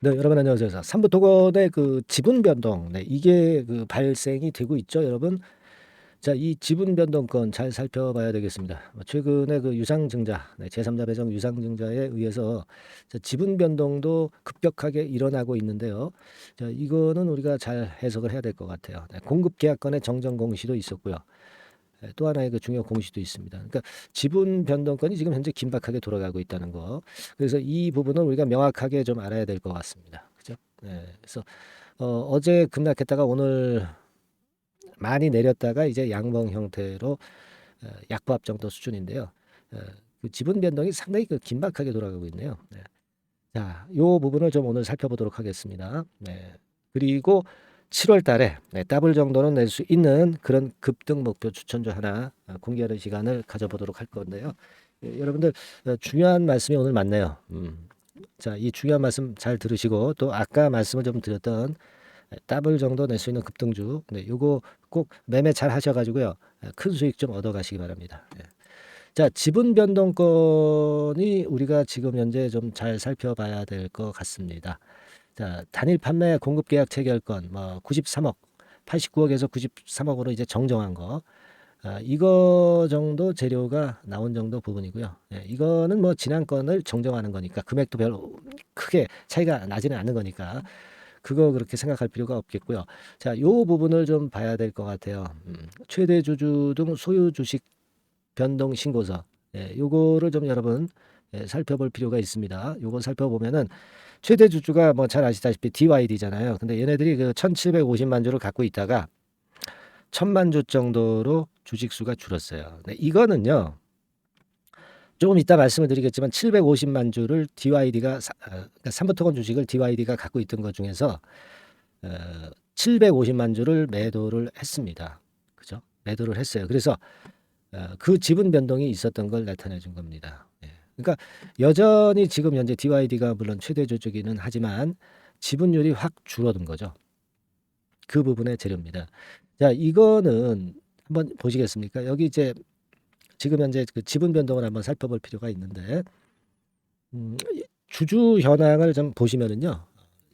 네, 여러분 안녕하세요. 삼부토건의 그 지분 변동, 이게 그 발생이 되고 있죠, 여러분. 자, 이 지분 변동권 잘 살펴봐야 되겠습니다. 최근에 그 유상증자, 제3자 배정 유상증자에 의해서 자, 지분 변동도 급격하게 일어나고 있는데요. 자, 이거는 우리가 잘 해석을 해야 될 것 같아요. 공급 계약권의 정정 공시도 있었고요. 또 하나의 그 중요 공시도 있습니다. 그러니까 지분 변동권이 지금 현재 긴박하게 돌아가고 있다는 거. 그래서 이 부분은 우리가 명확하게 좀 알아야 될 것 같습니다. 그죠? 그래서 어제 급락했다가 오늘 많이 내렸다가 이제 양봉 형태로 약보합 정도 수준인데요. 어, 그 지분 변동이 상당히 그 긴박하게 돌아가고 있네요. 네. 자, 요 부분을 좀 오늘 살펴보도록 하겠습니다. 네. 그리고 7월 달에 더블 정도는 낼 수 있는 그런 급등 목표 추천주 하나 공개하는 시간을 가져보도록 할 건데요. 여러분들 중요한 말씀이 오늘 많네요. 자, 이 중요한 말씀 잘 들으시고 또 아까 말씀을 좀 드렸던 더블 정도 낼 수 있는 급등주, 요거 꼭 매매 잘 하셔가지고요. 큰 수익 좀 얻어가시기 바랍니다. 자, 지분 변동권이 우리가 지금 현재 좀 잘 살펴봐야 될 것 같습니다. 자, 단일 판매 공급 계약 체결권 뭐 93억, 89억에서 93억으로 이제 정정한 거. 이거 정도 재료가 나온 정도 부분이고요. 이거는 뭐 지난 건을 정정하는 거니까 금액도 별로 크게 차이가 나지는 않는 거니까 그거 그렇게 생각할 필요가 없겠고요. 자, 요 부분을 좀 봐야 될 것 같아요. 최대 주주 등 소유 주식 변동 신고서. 요거를 좀 여러분 살펴볼 필요가 있습니다. 요거 살펴보면은 최대 주주가 뭐 잘 아시다시피 DYD잖아요. 근데 얘네들이 그 1750만 주를 갖고 있다가 1000만 주 정도로 주식 수가 줄었어요. 이거는요. 조금 이따 말씀을 드리겠지만 750만 주를 DYD가 그러니까 삼부토건 주식을 DYD가 갖고 있던 것 중에서 750만 주를 매도를 했습니다. 그죠? 매도를 했어요. 그래서 그 지분 변동이 있었던 걸 나타내 준 겁니다. 그러니까 여전히 지금 현재 DYD가 물론 최대 주주기는 하지만 지분율이 확 줄어든 거죠. 그 부분의 재료입니다. 자, 이거는 한번 보시겠습니까? 여기 이제 지금 현재 그 지분 변동을 한번 살펴볼 필요가 있는데 주주 현황을 좀 보시면은요.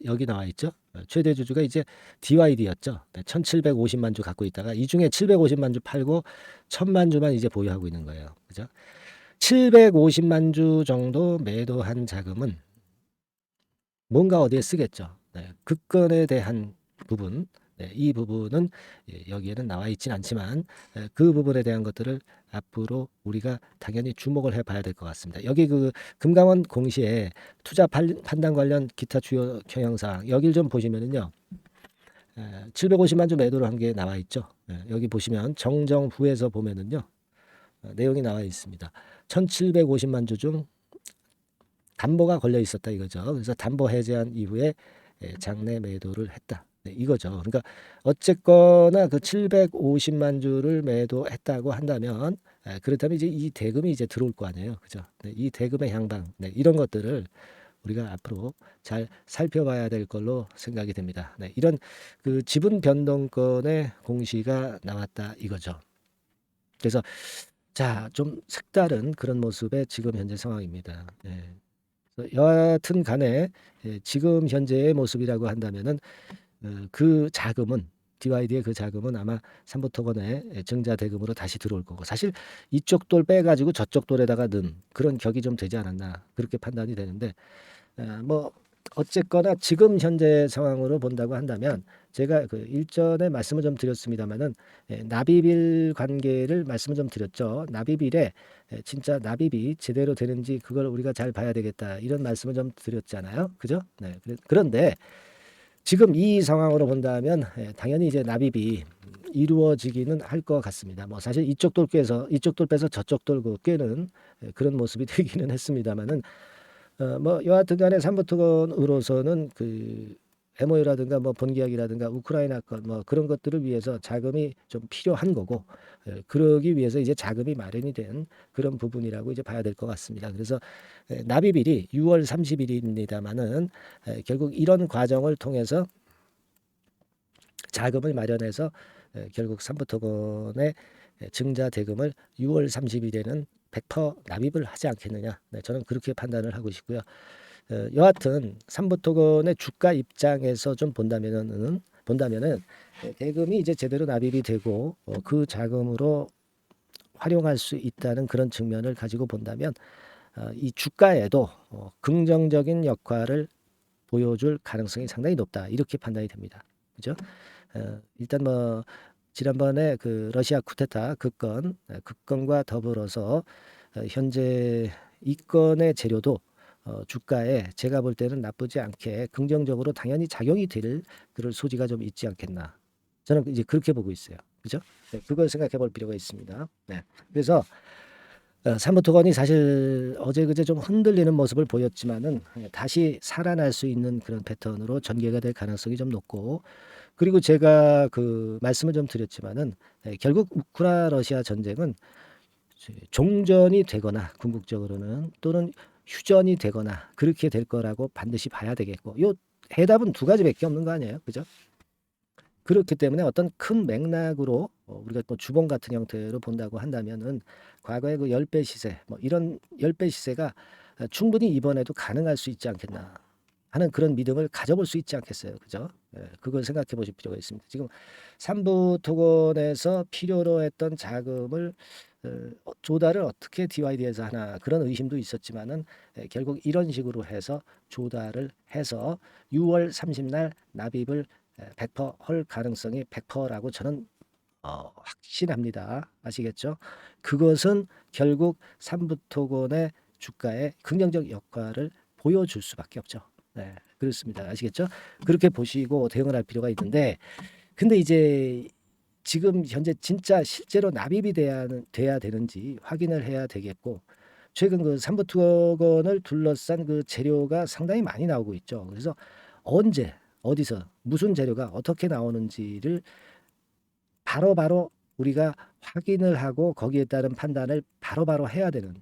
여기 나와 있죠. 최대 주주가 이제 DYD였죠. 1750만 주 갖고 있다가 이 중에 750만 주 팔고 1000만 주만 이제 보유하고 있는 거예요. 그죠? 750만 주 정도 매도한 자금은 뭔가 어디에 쓰겠죠. 급건에 대한 부분, 이 부분은 여기에는 나와 있진 않지만 그 부분에 대한 것들을 앞으로 우리가 당연히 주목을 해봐야 될 것 같습니다. 여기 그 금감원 공시에 투자 판단 관련 기타 주요 경영사항 여기를 좀 보시면은요. 750만 주 매도를 한 게 나와 있죠. 여기 보시면 정정 후에서 보면은요. 내용이 나와 있습니다. 1750만 주 중 담보가 걸려 있었다 이거죠. 그래서 담보 해제한 이후에 장내 매도를 했다. 이거죠. 그러니까 어쨌거나 그 750만 주를 매도했다고 한다면 그렇다면 이제 이 대금이 이제 들어올 거 아니에요. 그죠? 이 대금의 향방 이런 것들을 우리가 앞으로 잘 살펴봐야 될 걸로 생각이 됩니다. 이런 그 지분 변동권의 공시가 나왔다 이거죠. 그래서 자, 좀 색다른 그런 모습의 지금 현재 상황입니다. 여하튼 간에 지금 현재의 모습이라고 한다면은 그 자금은 DYD의 그 자금은 아마 삼부토건의 증자 대금으로 다시 들어올 거고 사실 이쪽 돌 빼가지고 저쪽 돌에다가 넣은 그런 격이 좀 되지 않았나 그렇게 판단이 되는데 뭐 어쨌거나 지금 현재 상황으로 본다고 한다면 제가 그 일전에 말씀을 좀 드렸습니다마는 납입일 관계를 말씀을 좀 드렸죠. 납입일에 진짜 납입이 제대로 되는지 그걸 우리가 잘 봐야 되겠다 이런 말씀을 좀 드렸잖아요. 그죠? 그런데 지금 이 상황으로 본다면 당연히 이제 납입이 이루어지기는 할 것 같습니다. 뭐 사실 이쪽 돌 깨서 이쪽 돌 빼서 저쪽 돌 깨는 그런 모습이 되기는 했습니다만은 뭐 여하튼간에 삼부토건으로서는 그 MOU라든가 뭐 본계약이라든가 우크라이나 건 뭐 그런 것들을 위해서 자금이 좀 필요한 거고 그러기 위해서 이제 자금이 마련이 된 그런 부분이라고 이제 봐야 될 것 같습니다. 그래서 납입일이 6월 30일입니다만은 결국 이런 과정을 통해서 자금을 마련해서 결국 삼부토건의 증자 대금을 6월 30일에는 100% 납입을 하지 않겠느냐. 저는 그렇게 판단을 하고 싶고요. 여하튼 삼부토건의 주가 입장에서 좀 본다면은 대금이 이제 제대로 납입이 되고 그 자금으로 활용할 수 있다는 그런 측면을 가지고 본다면 이 주가에도 긍정적인 역할을 보여줄 가능성이 상당히 높다 이렇게 판단이 됩니다. 그죠? 일단 뭐 지난번에 그 러시아 쿠데타 그 건과 더불어서 현재 이 건의 재료도 주가에 제가 볼 때는 나쁘지 않게 긍정적으로 당연히 작용이 될 그럴 소지가 좀 있지 않겠나. 저는 이제 그렇게 보고 있어요. 그죠? 네, 그걸 생각해 볼 필요가 있습니다. 네. 그래서 사무토건이 사실 어제 그제 좀 흔들리는 모습을 보였지만은 다시 살아날 수 있는 그런 패턴으로 전개가 될 가능성이 좀 높고 그리고 제가 그 말씀을 좀 드렸지만은 결국 우크라 러시아 전쟁은 종전이 되거나 궁극적으로는 또는 휴전이 되거나 그렇게 될 거라고 반드시 봐야 되겠고 요 해답은 두 가지밖에 없는 거 아니에요. 그죠? 그렇기 때문에 어떤 큰 맥락으로 우리가 또 주봉 같은 형태로 본다고 한다면은 과거의 그 10배 시세 뭐 이런 10배 시세가 충분히 이번에도 가능할 수 있지 않겠나 하는 그런 믿음을 가져볼 수 있지 않겠어요. 그죠? 그걸 생각해 보실 필요가 있습니다. 지금 삼부 토건에서 필요로 했던 자금을 조달을 어떻게 DYD에서 하나 그런 의심도 있었지만은 결국 이런 식으로 해서 조달을 해서 6월 30날 납입을 100%할 가능성이 100%라고 저는 확신합니다. 아시겠죠? 그것은 결국 삼부토건의 주가에 긍정적 역할을 보여줄 수밖에 없죠. 네, 그렇습니다. 아시겠죠? 그렇게 보시고 대응을 할 필요가 있는데, 근데 이제 지금 현재 진짜 실제로 납입이 돼야 되는지 확인을 해야 되겠고, 최근 그 삼부토건을 둘러싼 그 재료가 상당히 많이 나오고 있죠. 그래서 언제 어디서 무슨 재료가 어떻게 나오는지를 바로바로 우리가 확인을 하고 거기에 따른 판단을 바로바로 해야 되는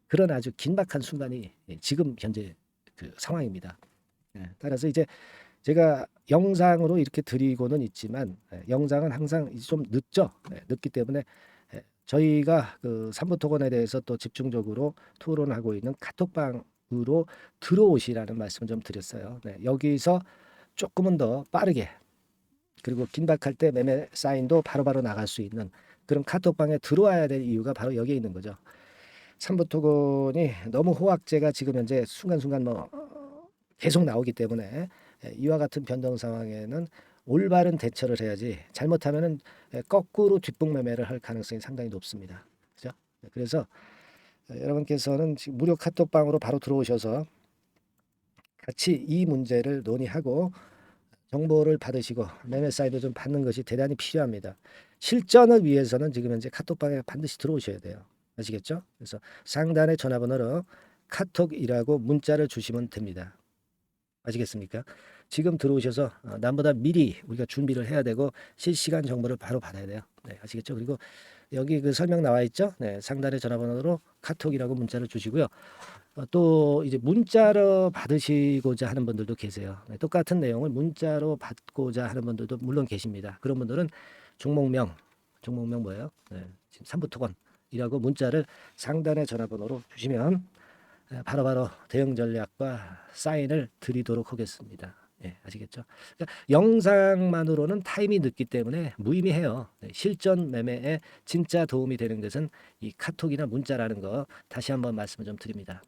그런 아주 긴박한 순간이 지금 현재 그 상황입니다. 따라서 이제 제가 영상으로 이렇게 드리고는 있지만 영상은 항상 좀 늦죠. 늦기 때문에 저희가 그 삼부토건에 대해서 또 집중적으로 토론하고 있는 카톡방으로 들어오시라는 말씀을 좀 드렸어요. 여기서 조금은 더 빠르게 그리고 긴박할 때 매매 사인도 바로바로 나갈 수 있는 그런 카톡방에 들어와야 될 이유가 바로 여기에 있는 거죠. 삼부토건이 너무 호황제가 지금 현재 순간순간 뭐 계속 나오기 때문에 이와 같은 변동 상황에는 올바른 대처를 해야지 잘못하면은 거꾸로 뒷북 매매를 할 가능성이 상당히 높습니다. 그죠? 그래서 여러분께서는 지금 무료 카톡방으로 바로 들어오셔서 같이 이 문제를 논의하고 정보를 받으시고 매매 사이드 좀 받는 것이 대단히 필요합니다. 실전을 위해서는 지금 현재 카톡방에 반드시 들어오셔야 돼요. 아시겠죠? 그래서 상단의 전화번호로 카톡이라고 문자를 주시면 됩니다. 아시겠습니까? 지금 들어오셔서 남보다 미리 우리가 준비를 해야 되고 실시간 정보를 바로 받아야 돼요. 네, 아시겠죠? 그리고 여기 그 설명 나와 있죠? 네, 상단의 전화번호로 카톡이라고 문자를 주시고요. 또 이제 문자로 받으시고자 하는 분들도 계세요. 네, 똑같은 내용을 문자로 받고자 하는 분들도 물론 계십니다. 그런 분들은 종목명 뭐예요? 네, 지금 삼부토건이라고 문자를 상단의 전화번호로 주시면 바로바로 대응 전략과 사인을 드리도록 하겠습니다. 아시겠죠? 그러니까 영상만으로는 타임이 늦기 때문에 무의미해요. 실전 매매에 진짜 도움이 되는 것은 이 카톡이나 문자라는 거 다시 한번 말씀을 좀 드립니다.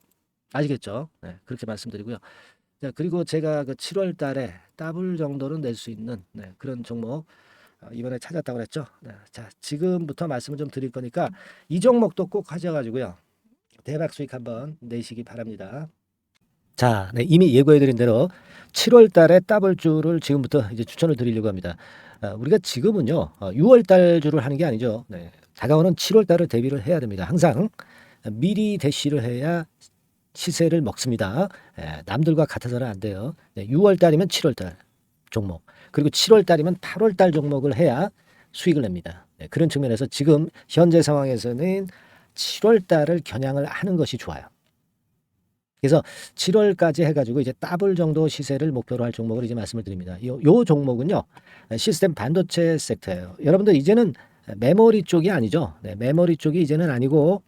아시겠죠? 그렇게 말씀드리고요. 자, 그리고 제가 그 7월 달에 더블 정도는 낼 수 있는 그런 종목 이번에 찾았다고 그랬죠? 자, 지금부터 말씀을 좀 드릴 거니까 이 종목도 꼭 하셔가지고요. 대박 수익 한번 내시기 바랍니다. 자, 이미 예고해드린 대로 7월 달에 더블주를 지금부터 이제 추천을 드리려고 합니다. 우리가 지금은요, 6월 달 주를 하는 게 아니죠. 다가오는 7월 달을 대비를 해야 됩니다. 항상 미리 대시를 해야 시세를 먹습니다. 남들과 같아서는 안 돼요. 6월 달이면 7월 달 종목, 그리고 7월 달이면 8월 달 종목을 해야 수익을 냅니다. 그런 측면에서 지금 현재 상황에서는 7월 달을 겨냥을 하는 것이 좋아요. 그래서 7월까지 해가지고 이제 더블 정도 시세를 목표로 할 종목을 이제 말씀을 드립니다. 요 종목은요, 시스템 반도체 섹터예요. 여러분들 이제는 메모리 쪽이 아니죠. 메모리 쪽이 이제는 아니고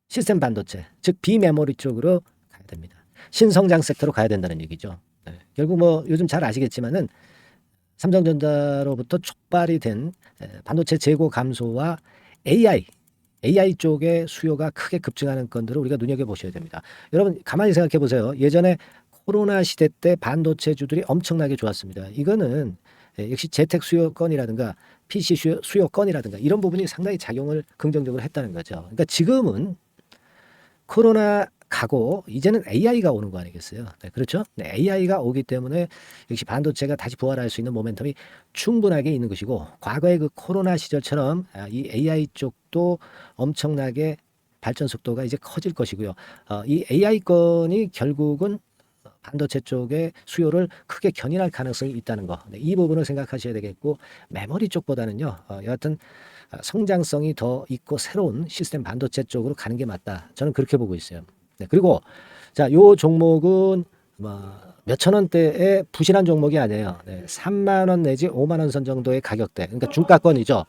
시스템 반도체, 즉 비메모리 쪽으로 가야 됩니다. 신성장 섹터로 가야 된다는 얘기죠. 네. 결국 뭐 요즘 잘 아시겠지만은 삼성전자로부터 촉발이 된 반도체 재고 감소와 AI 쪽의 수요가 크게 급증하는 건들을 우리가 눈여겨보셔야 됩니다. 여러분 가만히 생각해 보세요. 예전에 코로나 시대 때 반도체주들이 엄청나게 좋았습니다. 이거는 역시 재택 수요건이라든가 PC 수요건이라든가 이런 부분이 상당히 작용을 긍정적으로 했다는 거죠. 그러니까 지금은 코로나 가고 이제는 AI가 오는 거 아니겠어요? 네, 그렇죠? 네, AI가 오기 때문에 역시 반도체가 다시 부활할 수 있는 모멘텀이 충분하게 있는 것이고 과거의 그 코로나 시절처럼 이 AI 쪽도 엄청나게 발전 속도가 이제 커질 것이고요. 이 AI 건이 결국은 반도체 쪽의 수요를 크게 견인할 가능성이 있다는 거. 네, 이 부분을 생각하셔야 되겠고 메모리 쪽보다는요. 여하튼 성장성이 더 있고 새로운 시스템 반도체 쪽으로 가는 게 맞다. 저는 그렇게 보고 있어요. 네, 그리고 자, 요 종목은 몇천 원대의 부실한 종목이 아니에요. 네, 3만 원 내지 5만 원 선 정도의 가격대. 그러니까 중가권이죠.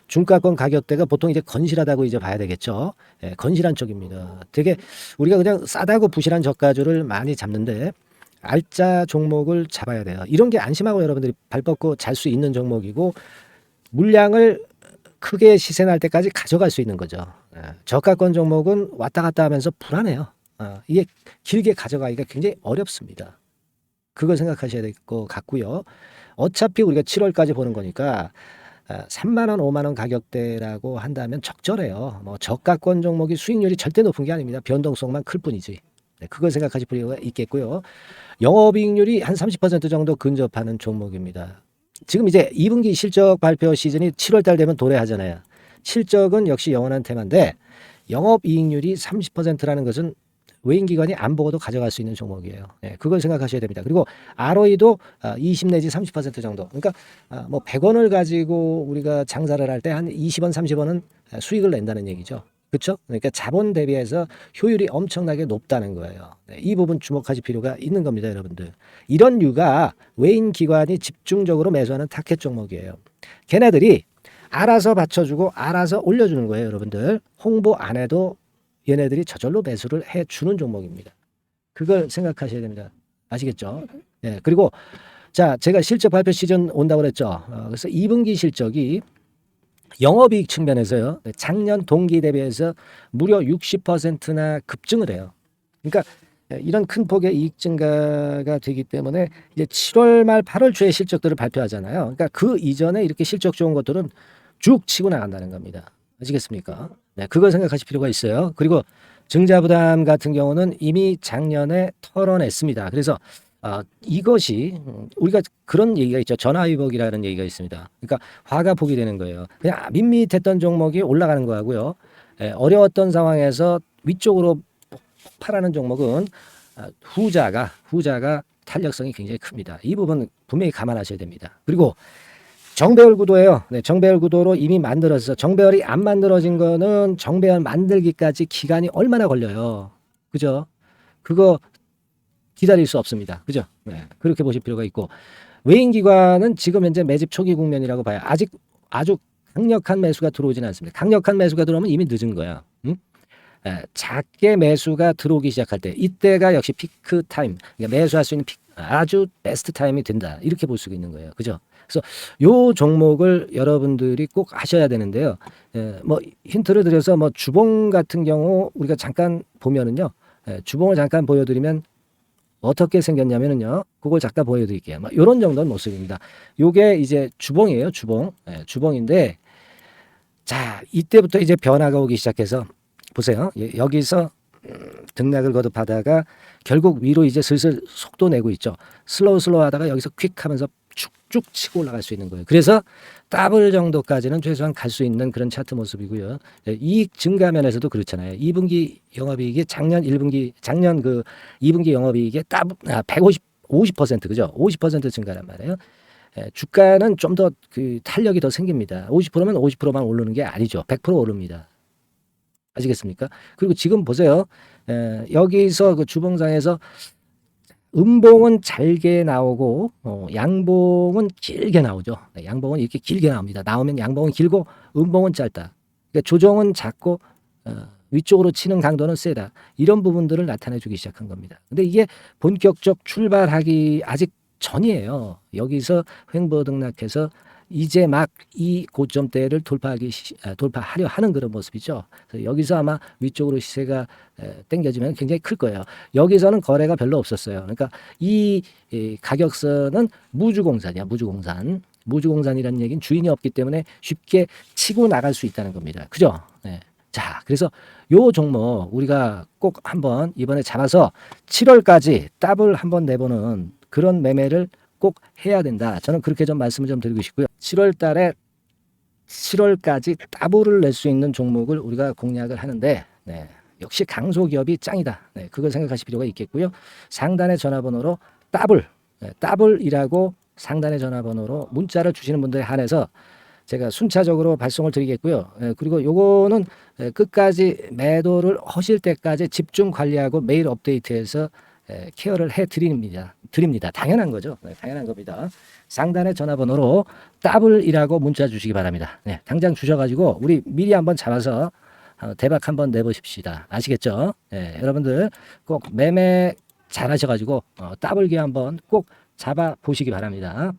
중가권 가격대가 보통 이제 건실하다고 이제 봐야 되겠죠. 예, 건실한 쪽입니다. 되게 우리가 그냥 싸다고 부실한 저가주를 많이 잡는데 알짜 종목을 잡아야 돼요. 이런 게 안심하고 여러분들이 발 뻗고 잘 수 있는 종목이고 물량을 크게 시세 날 때까지 가져갈 수 있는 거죠. 예, 저가권 종목은 왔다 갔다 하면서 불안해요. 이게 길게 가져가기가 굉장히 어렵습니다. 그걸 생각하셔야 될 것 같고요. 어차피 우리가 7월까지 보는 거니까 3만 원, 5만 원 가격대라고 한다면 적절해요. 뭐 저가권 종목이 수익률이 절대 높은 게 아닙니다. 변동성만 클 뿐이지. 네, 그걸 생각하실 필요가 있겠고요. 영업이익률이 한 30% 정도 근접하는 종목입니다. 지금 이제 2분기 실적 발표 시즌이 7월 달 되면 도래하잖아요. 실적은 역시 영원한 테마인데 영업이익률이 30%라는 것은 외인기관이 안 보고도 가져갈 수 있는 종목이에요. 네, 그걸 생각하셔야 됩니다. 그리고 ROE도 20 내지 30% 정도. 그러니까 뭐 100원을 가지고 우리가 장사를 할 때 한 20원, 30원은 수익을 낸다는 얘기죠. 그렇죠? 그러니까 자본 대비해서 효율이 엄청나게 높다는 거예요. 네, 이 부분 주목하실 필요가 있는 겁니다, 여러분들. 이런 류가 외인 기관이 집중적으로 매수하는 타켓 종목이에요. 걔네들이 알아서 받쳐주고 알아서 올려주는 거예요, 여러분들. 홍보 안 해도 얘네들이 저절로 매수를 해주는 종목입니다. 그걸 생각하셔야 됩니다. 아시겠죠? 예, 그리고 자, 제가 실적 발표 시즌 온다고 그랬죠. 그래서 2분기 실적이 영업이익 측면에서요. 작년 동기 대비해서 무려 60%나 급증을 해요. 그러니까 이런 큰 폭의 이익 증가가 되기 때문에 이제 7월 말 8월 초에 실적들을 발표하잖아요. 그러니까 그 이전에 이렇게 실적 좋은 것들은 쭉 치고 나간다는 겁니다. 아시겠습니까? 네, 그걸 생각하실 필요가 있어요. 그리고 증자부담 같은 경우는 이미 작년에 털어냈습니다. 그래서 이것이 우리가 그런 얘기가 있죠. 전화위복이라는 얘기가 있습니다. 그러니까 화가 복이 되는 거예요. 그냥 밋밋했던 종목이 올라가는 거하고요. 어려웠던 상황에서 위쪽으로 폭발하는 종목은 후자가 탄력성이 굉장히 큽니다. 이 부분 분명히 감안하셔야 됩니다. 그리고 정배열 구도예요. 네, 정배열 구도로 이미 만들어서 정배열이 안 만들어진 거는 정배열 만들기까지 기간이 얼마나 걸려요. 그죠? 그거 기다릴 수 없습니다. 그죠? 네, 그렇게 보실 필요가 있고 외인기관은 지금 현재 매집 초기 국면이라고 봐요. 아직 아주 강력한 매수가 들어오지는 않습니다. 강력한 매수가 들어오면 이미 늦은 거야. 응? 작게 매수가 들어오기 시작할 때 이때가 역시 피크 타임, 그러니까 매수할 수 있는 아주 베스트 타임이 된다. 이렇게 볼 수가 있는 거예요. 그죠? 그래서 요 종목을 여러분들이 꼭 하셔야 되는데요. 뭐 힌트를 드려서 뭐 주봉 같은 경우 우리가 잠깐 보면은요. 주봉을 잠깐 보여드리면 어떻게 생겼냐면은요. 그걸 잠깐 보여드릴게요. 뭐 이런 정도는 모습입니다. 요게 이제 주봉이에요. 주봉. 주봉인데 자 이때부터 이제 변화가 오기 시작해서 보세요. 여기서 등락을 거듭하다가 결국 위로 이제 슬슬 속도 내고 있죠. 슬로우 하다가 여기서 퀵 하면서 쭉쭉 치고 올라갈 수 있는 거예요. 그래서 더블 정도까지는 최소한 갈 수 있는 그런 차트 모습이고요. 이익 증가 면에서도 그렇잖아요. 2분기 영업이익이 작년 그 2분기 영업이익이 50% 그죠? 50% 증가란 말이에요. 주가는 좀 더 그 탄력이 더 생깁니다. 50%면 50%만 오르는 게 아니죠. 100% 오릅니다. 아시겠습니까? 그리고 지금 보세요. 여기서 그 주봉상에서 음봉은 잘게 나오고 양봉은 길게 나오죠. 양봉은 이렇게 길게 나옵니다. 나오면 양봉은 길고 음봉은 짧다. 그러니까 조정은 작고 위쪽으로 치는 강도는 세다. 이런 부분들을 나타내 주기 시작한 겁니다. 근데 이게 본격적 출발하기 아직 전이에요. 여기서 횡보 등락해서 이제 막 이 고점대를 돌파하려 하는 그런 모습이죠. 그래서 여기서 아마 위쪽으로 시세가 당겨지면 굉장히 클 거예요. 여기서는 거래가 별로 없었어요. 그러니까 이 가격선은 무주공산이야. 무주공산이라는 얘기는 주인이 없기 때문에 쉽게 치고 나갈 수 있다는 겁니다. 그죠? 네. 자, 그래서 요 종목 우리가 꼭 한번 이번에 잡아서 7월까지 더블 한번 내보는 그런 매매를 꼭 해야 된다. 저는 그렇게 좀 말씀을 좀 드리고 싶고요. 7월 달에 7월까지 더블을 낼 수 있는 종목을 우리가 공략을 하는데, 네, 역시 강소기업이 짱이다. 네, 그걸 생각하실 필요가 있겠고요. 상단의 전화번호로 더블, 네, 더블이라고 상단의 전화번호로 문자를 주시는 분들에 한해서 제가 순차적으로 발송을 드리겠고요. 그리고 요거는 끝까지 매도를 하실 때까지 집중 관리하고 매일 업데이트해서 케어를 해 드립니다. 당연한 거죠. 네, 당연한 겁니다. 상단의 전화번호로 더블이라고 문자 주시기 바랍니다. 네, 당장 주셔가지고 우리 미리 한번 잡아서 대박 한번 내보십시다. 아시겠죠? 네, 여러분들 꼭 매매 잘 하셔가지고 더블 기회 한번 꼭 잡아 보시기 바랍니다.